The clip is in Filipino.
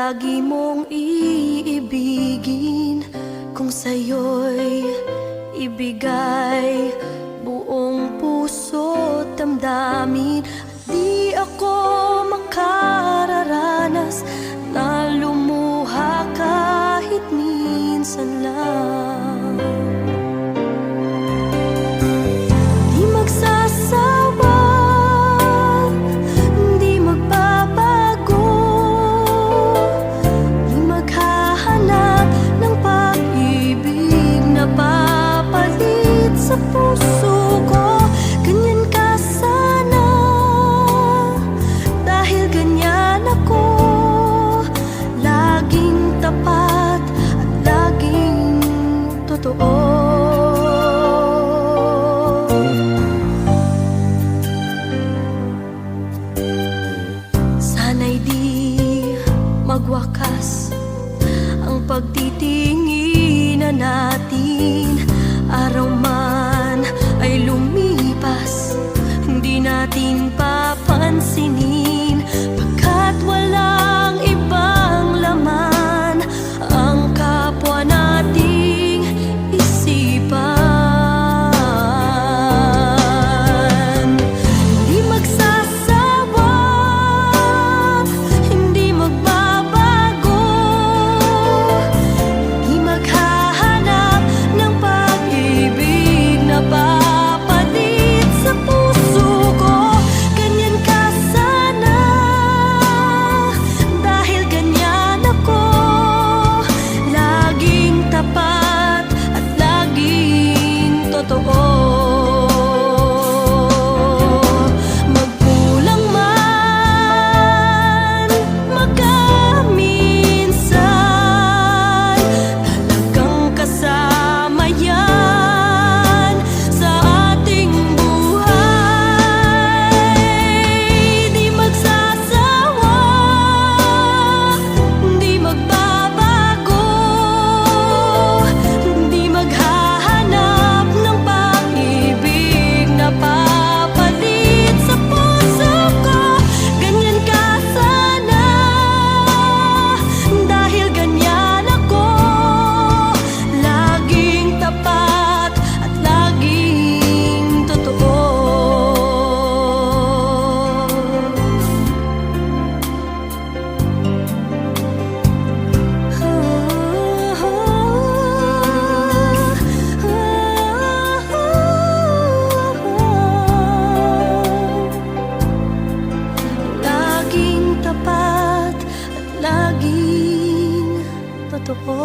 lagi mong iibigin. Kung sa'yo'y ibigay buong puso't damdamin, at di ako makararanas na lumuha kahit minsan lang. Di magsasawa, di magbabago, di maghahanap ng pag-ibig na papalit sa puso ko. Ganyan ka sana, dahil ganyan ako, laging tapat at laging totoo. Sana'y di magwakas ang pagtitinginan natin. Araw man ay lumipas, hindi natin papansinin, pagkat walang ibang laman ang kapwa nating isipan. Hindi magsasawa, hindi magbabago, hindi maghahanap ng pag-ibig na papalit sa puso ko. Ganyan ka sana, dahil ganyan ako, laging tapat at laging totoo. Magkulang man, magkaminsan, talagang kasama yan sa ating buhay. Di magsasawa, di magbabago, di maghahanap ng pag-ibig na papalit sa puso ko. Ganyan ka sana, dahil ganyan ako, laging tapat at laging totoo. Laging tapat at laging totoo.